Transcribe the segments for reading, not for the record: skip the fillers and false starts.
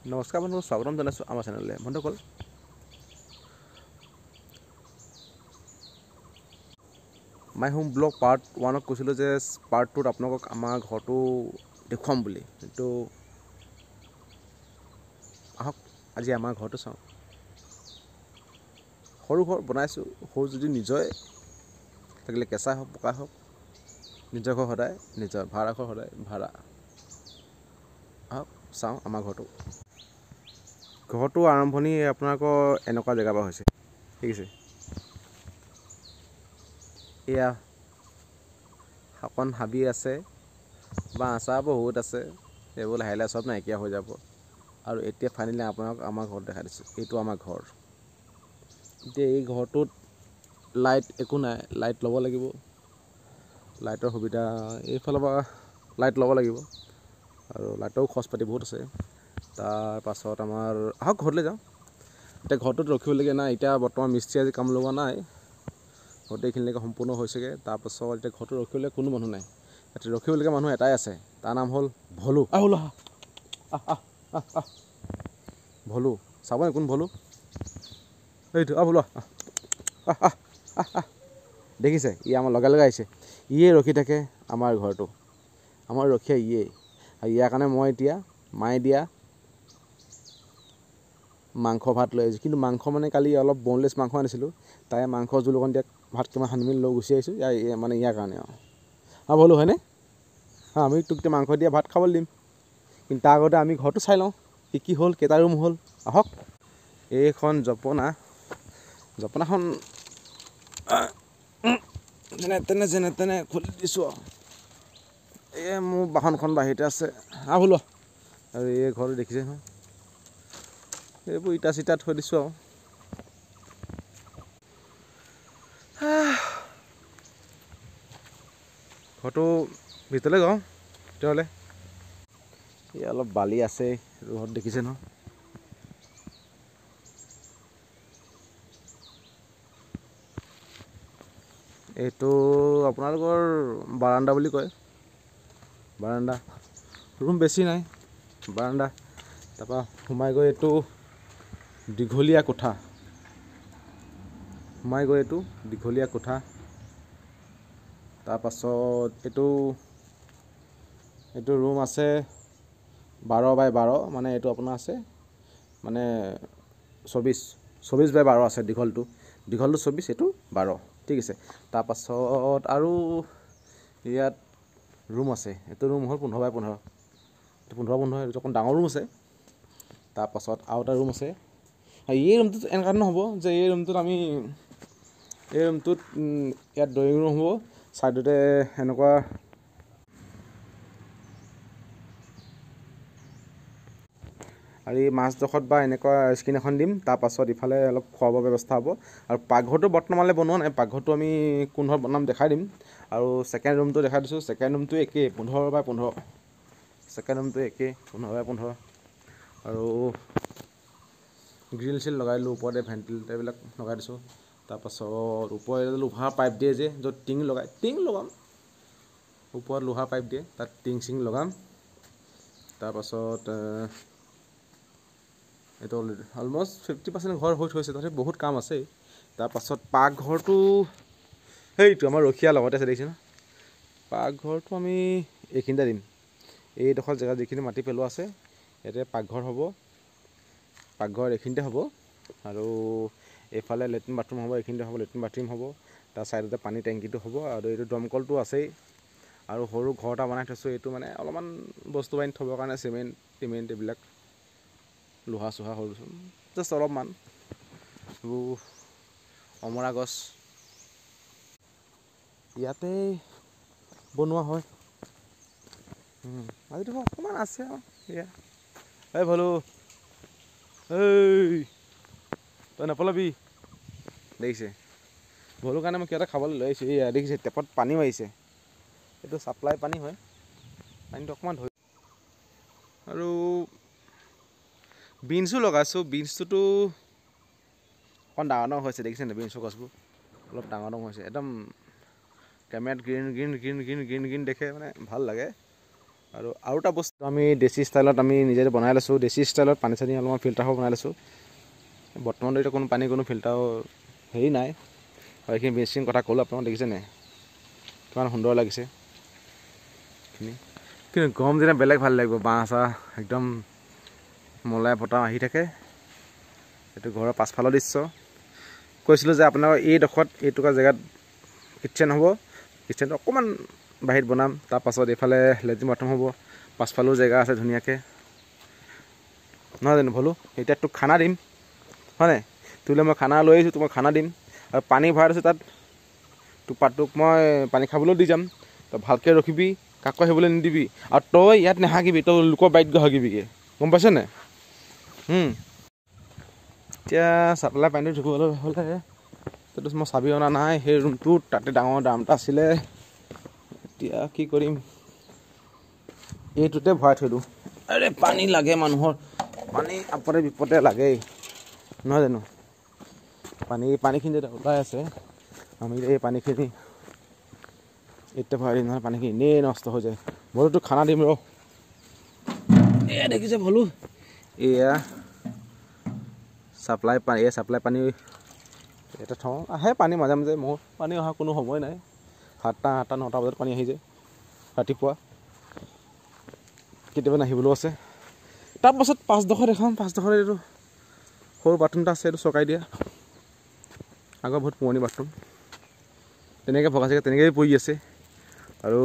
নমস্কাৰ বন্ধু, স্বাগতম জনাইছোঁ আমাৰ চেনেললৈ। বন্ধুসকল, মাই হোম ব্লগ পাৰ্ট 1ত কৈছিলোঁ যে পাৰ্ট 2ত আপোনালোকক আমাৰ ঘৰটো দেখুৱাম বুলি। কিন্তু আহক আজি আমাৰ ঘৰটো চাওঁ। সৰু ঘৰ বনাইছোঁ, সৰু যদি নিজৰে থাকিলে কেঁচা হওক পকা হওক, নিজৰ ঘৰ সদায় নিজৰ, ভাড়া ঘৰ সদায় ভাড়া। আহক চাওঁ আমাৰ ঘৰটো। ঘৰটো আৰম্ভণি আপোনালোকৰ এনেকুৱা জেগাৰ পৰা হৈছে, ঠিক আছে। এয়া শাকন হাবি আছে, বাঁহ চাহ বহুত আছে, এইবোৰ লাহে লাহে চব নাইকিয়া হৈ যাব। আৰু এতিয়া ফাইনেলি আপোনালোক আমাৰ ঘৰত দেখা দিছোঁ। এইটো আমাৰ ঘৰ। এতিয়া এই ঘৰটোত লাইট একো নাই, লাইট ল'ব লাগিব। লাইটৰ সুবিধা এইফালৰ পৰা লাইট ল'ব লাগিব, আৰু লাইটৰো খৰচ পাতি বহুত আছে। তাৰপাছত আমাৰ আহক ঘৰলৈ যাওঁ। এতিয়া ঘৰটোত ৰখিবলগীয়া নাই, এতিয়া বৰ্তমান মিস্ত্ৰী আজি কাম লগোৱা নাই, গোটেইখিনিলৈকে সম্পূৰ্ণ হৈছেগৈ। তাৰপাছত এতিয়া ঘৰটো ৰখিবলৈ কোনো মানুহ নাই। এতিয়া ৰখিবলগীয়া মানুহ এটাই আছে, তাৰ নাম হ'ল ভলু। ভলু চাবনে কোন ভলু? এইটো ভলু দেখিছে, ই আমাৰ লগে লগে আহিছে। ইয়ে ৰখি থাকে আমাৰ ঘৰটো, আমাৰ ৰখীয়া ইয়ে। আৰু ইয়াৰ কাৰণে মই এতিয়া মায়ে দিয়া মাংস ভাত লৈ আহিছোঁ। কিন্তু মাংস মানে কালি অলপ বনলেছ মাংস আনিছিলোঁ, তাই মাংস জোল অকণ দিয়া ভাত কিমান সানি মেলি লৈ গুচি আহিছোঁ। মানে ইয়াৰ কাৰণে আৰু ভলু হয়নে? আমি তোক মাংস দিয়া ভাত খাবলৈ দিম, কিন্তু তাৰ আগতে আমি ঘৰটো চাই লওঁ কি হ'ল, কেইটা ৰুম হ'ল। আহক। এইখন জপনাখন যেনে তেনে খুলি দিছোঁ আৰু। এই মোৰ বাহনখন বাহিৰতে আছে। ভলু। আৰু এই ঘৰটো দেখিছে নহয়, এইবোৰ ইটা চিটা থৈ দিছোঁ আৰু। ঘৰটো ভিতৰলৈ যাওঁ তেতিয়াহ'লে। এই অলপ বালি আছে, ঘৰত দেখিছে নহয়। এইটো আপোনালোকৰ বাৰাণ্ডা বুলি কয়, বাৰাণ্ডা। ৰুম বেছি নাই, বাৰাণ্ডা। তাৰপৰা সোমাই গৈ এইটো দীঘলীয়া কোঠা, তাৰপাছত এইটো ৰুম আছে 12x12, মানে এইটো আপোনাৰ আছে মানে 24x12 আছে। দীঘলটো 24, এইটো 12, ঠিক আছে। তাৰপাছত আৰু ইয়াত ৰুম আছে, এইটো ৰুম হ'ল 15x15, এইটো 15x15, এইটো অকণ ডাঙৰ ৰুম আছে। তাৰপাছত আৰু এটা ৰুম আছে। এই ৰুমটোত এনেকুৱা নহ'ব যে এই ৰুমটোত ইয়াত ড্ৰয়িং ৰুম হ'ব, ছাইডতে এনেকুৱা আৰু এই মাজডোখৰত বা এনেকুৱা স্ক্ৰীণ এখন দিম। তাৰপাছত ইফালে অলপ খোৱা বোৱা ব্যৱস্থা হ'ব। আৰু পাকঘৰটো বৰ্তমানলৈ বনোৱা নাই, পাকঘৰটো আমি কোন ঘৰত বনাম দেখাই দিম। আৰু ছেকেণ্ড ৰুমটো দেখাই দিছোঁ, ছেকেণ্ড ৰুমটো একেই 15x15, ছেকেণ্ড ৰুমটো একেই 15x15। আৰু গ্ৰিল চিল লগাই দিলোঁ, ওপৰতে ভেণ্টিলেটাৰবিলাক লগাই দিছোঁ। তাৰপাছত ওপৰত লোহাৰ পাইপ দিয়ে যে, য'ত টিং লগাম, ওপৰত লোহাৰ পাইপ দিয়ে, তাত টিং চিং লগাম। তাৰপাছত এইটো অলম'ষ্ট 50% ঘৰ হৈ থৈছে, তথাপি বহুত কাম আছেই। তাৰপাছত পাকঘৰটো সেইটো আমাৰ ৰখীয়া লগতে আছে, দেখিছে ন। পাকঘৰটো আমি এইখিনিতে দিম, এইডোখৰ জেগাত যিখিনি মাটি পেলোৱা আছে, ইয়াতে পাকঘৰ হ'ব। পাকঘৰ এইখিনিতে হ'ব, আৰু এইফালে লেট্ৰিন বাথৰুম হ'ব, এইখিনিতে হ'ব লেট্ৰিন বাথৰুম হ'ব। তাৰ ছাইডতে পানী টেংকিটো হ'ব, আৰু এইটো দমকলটো আছেই। আৰু সৰু ঘৰ এটা বনাই থৈছোঁ, এইটো মানে অলপমান বস্তু বাহিনী থ'বৰ কাৰণে চিমেণ্ট এইবিলাক লোহা চোহা হ'ল, জাষ্ট অলপমান। এইবোৰ অমৰা গছ ইয়াতেই বনোৱা হয়। আজিতো অকণমান আছে আৰু এয়া। এই ভলু, তই নপলাবি, দেখিছে। ভলুৰ কাৰণে মই কিবা এটা খাবলৈ লৈ আহিছোঁ। এয়া দেখিছে, টেপত পানী মাৰিছে, এইটো ছাপ্লাই পানী হয়। পানীটো অকণমান ধৰি, আৰু বিনছো লগাইছোঁ। বিনছটোতো অকণ ডাঙৰ হৈছে, দেখিছেনে বিনছৰ গছবোৰ অলপ ডাঙৰ হৈছে। একদম কেমেৰাত গ্ৰীণ দেখে, মানে ভাল লাগে। আৰু এটা বস্তু আমি দেশী ষ্টাইলত আমি নিজে বনাই লৈছোঁ। দেশী ষ্টাইলত পানী চানী অলপমান ফিল্টাৰ হৈ বনাই লৈছোঁ। বৰ্তমান এতিয়া কোনো পানী কোনো ফিল্টাৰ হেৰি নাই। আৰু এইখিনি মেচিন কথা ক'লোঁ আপোনালোকে দেখিছে নাই কিমান সুন্দৰ লাগিছে এইখিনি। কিন্তু গৰম দিনত বেলেগ ভাল লাগিব, বাঁহ চাহ একদম মলাই বতাহ আহি থাকে। এইটো ঘৰৰ পাছফালৰ দৃশ্য। কৈছিলোঁ যে আপোনালোকৰ এইডোখৰত এইটুকুৰা জেগাত কিটচেন হ'ব। কিটচেনটো অকণমান বাহিৰত বনাম, তাৰপাছত এইফালে লেট্ৰিন বাথৰুম হ'ব, পাছফালেও জেগা আছে ধুনীয়াকৈ, নহয় জানো ভলো? এতিয়া তোক খানা দিম হয় নাই? তোলৈ মই খানা লৈ আহিছোঁ, তোক মই খানা দিম আৰু পানী ভৰাই দিছোঁ তাত। তোক মই পানী খাবলৈও দি যাম। তই ভালকৈ ৰখিবি, কাকো আহিবলৈ নিদিবি। আৰু তই ইয়াত নাহাকিবি, তই লোকৰ বাৰীত গৈ হাগিবিগৈ, গম পাইছ নাই? এতিয়া চাপ্লাই পানীটো ধুবলৈ হ'লে সেইটো মই চাবি অনা নাই। সেই ৰুমটোত তাতে ডাঙৰ ড্ৰাম এটা আছিলে। এতিয়া কি কৰিম, এইটোতে ভৰাই থৈ দিওঁ। আৰে পানী লাগে মানুহৰ, পানী আপদে বিপদে লাগেই, নহয় জানো? পানীখিনি যেতিয়া ওলাই আছে, আমি এই পানীখিনি এতিয়া ভৰাই দিম, নহয় পানীখিনি এনেই নষ্ট হৈ যায়। ভলুটো খানা দিম ৰ। এয়া দেখিছে ভলু, এয়া চাপ্লাই পানী, এই চাপ্লাই পানী ইয়াতে থওঁ। আহে পানী মাজে মাজে, মোৰ পানী অহা কোনো সময় নাই। 7টা 8টা 9টা বজাত পানী আহি যায় ৰাতিপুৱা, কেতিয়াবা নাহিবলৈও আছে। তাৰপাছত 5ডোখৰ দেখাম। 5ডোখৰ এইটো সৰু বাথৰুম এটা আছে, এইটো চৰকাৰী দিয়া, আগৰ বহুত পুৰণি বাথৰুম, তেনেকৈ ভগা চাগে তেনেকৈয়ে পৰি আছে। আৰু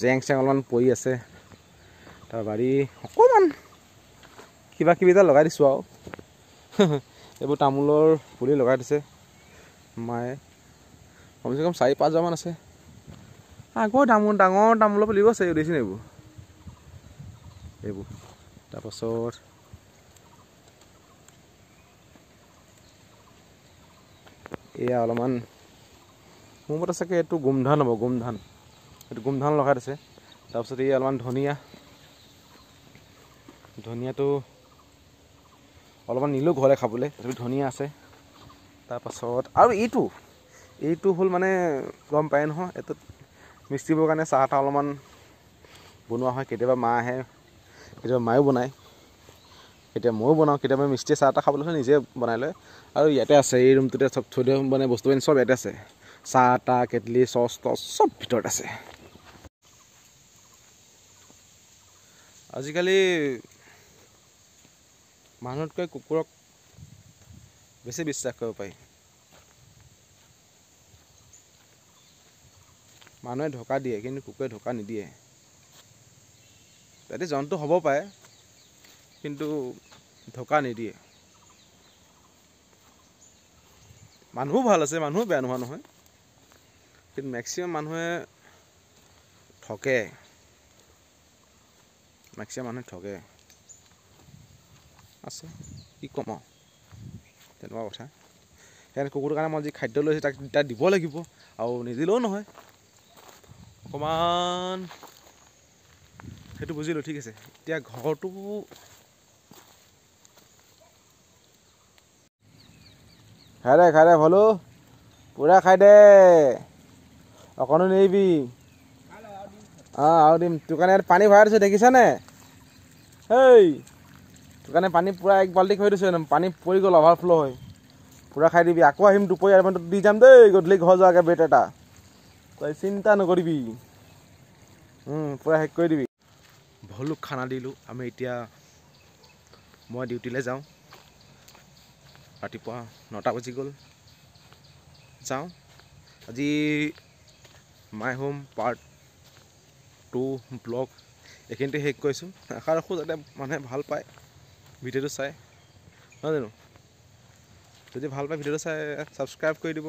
জেং চেং অলপমান পৰি আছে। তাৰ বাৰী অকণমান কিবা কিবি এটা লগাই দিছোঁ আৰু এইবোৰ তামোলৰ পুলি লগাই দিছে মায়ে, কমচে কম 4-5 জোপামান আছে। আগৰ ডাঙৰ তামোলৰ পুলিবোৰ আছে, দেখিছেনে এইবোৰ। তাৰপাছত এয়া অলপমান মোৰ মতে চাগে এইটো গোমধান হ'ব, গোমধান। এইটো গোমধান লগাই দিছে। তাৰপিছত এই অলপমান ধনিয়াটো অলপমান নিলোঁ ঘৰলৈ খাবলৈ, তথাপি ধনিয়া আছে। তাৰপাছত আৰু এইটো হ'ল মানে গম পায় নহয়, এইটোত মিস্ত্ৰীবোৰৰ কাৰণে চাহ তাহ অলপমান বনোৱা হয়। কেতিয়াবা মা আহে, কেতিয়াবা মায়েও বনায়, কেতিয়াবা ময়ো বনাওঁ। কেতিয়াবা মিস্ত্ৰীয়ে চাহ তাহ খাবলৈ হ'লে নিজে বনাই লয়। আৰু ইয়াতে আছে, এই ৰুমটোতে চব থৈ দিওঁ, মানে বস্তু বাহিনী চব ইয়াতে আছে। চাহ তাহ কেটলি চচ টচ চব ভিতৰত আছে। আজিকালি মানুহতকৈ কুকুৰক বেছি বিশ্বাস কৰিব পাৰি। মানুহে ধোকা দিয়ে, কিন্তু কুকুৰে ধোকা নিদিয়ে। যাতে জন্তু হ'ব পাৰে, কিন্তু ধোকা নিদিয়ে। মানুহো ভাল আছে, মানুহো বেয়া নোহোৱা নহয়, কিন্তু মেক্সিমাম মানুহে ঠগে। আছে কি ক'ম আৰু, তেনেকুৱা কথা। সেইকাৰণে কুকুৰটোৰ কাৰণে মই যি খাদ্য লৈছোঁ তাক দিব লাগিব, আৰু নিদিলেও নহয়। অকণমান সেইটো বুজিলোঁ, ঠিক আছে। এতিয়া ঘৰটো খাই দে ভলো, পূৰা খাই দে, অকণো নেৰিবি। আৰু দিম তোৰ কাৰণে পানী ভৰাই দিছোঁ, দেখিছানে? তোৰ কাৰণে পানী পূৰা 1 বাল্টি কৰি দিছোঁ, একদম পানী পৰি গ'ল অভাৰফ্ল' হৈ। পূৰা খাই দিবি। আকৌ আহিম দুপৰীয়া তোক দি যাম দেই, গধূলি ঘৰ যোৱাকৈ বেট এটা, তই চিন্তা নকৰিবি। পূৰা শেষ কৰি দিবি। ভলুক খানা দিলোঁ। মই ডিউটিলৈ যাওঁ। ৰাতিপুৱা 9টা বাজি গ'ল, যাওঁ। আজি মাই হোম পাৰ্ট 2 ব্লগ এইখিনিতে শেষ কৰিছোঁ। আশা ৰাখোঁ যাতে মানুহে ভাল পায় ভিডিঅ'টো চাই, নহয় জানো? যদি ভাল পায় ভিডিঅ'টো চাই ছাবস্ক্ৰাইব কৰি দিব।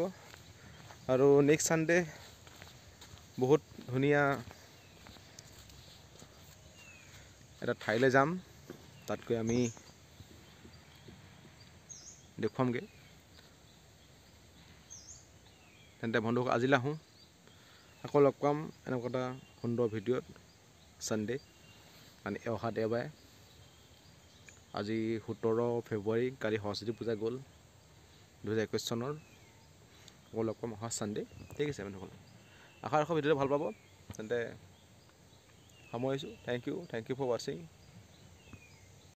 আৰু নেক্সট ছানডে বহুত ধুনীয়া এটা ঠাইলৈ যাম, তাত গৈ আমি দেখুৱামগৈ। তেন্তে বন্ধুসকল আজিলৈ আহোঁ, আকৌ লগ পাম এনেকুৱা এটা সুন্দৰ ভিডিঅ'ত ছানডে, মানে অহা দেওবাৰে। আজি 17 ফেব্ৰুৱাৰী, কালি সৰস্বতী পূজা গ'ল 2021 চনৰ। আকৌ লগ পাম অহা ছানডে, ঠিক আছে বন্ধুসকল। আশা ৰাখোঁ ভিডিঅ'টো ভাল পাব। তেন্তে সামৰিছোঁ। থেংক ইউ ফৰ ৱাচিং।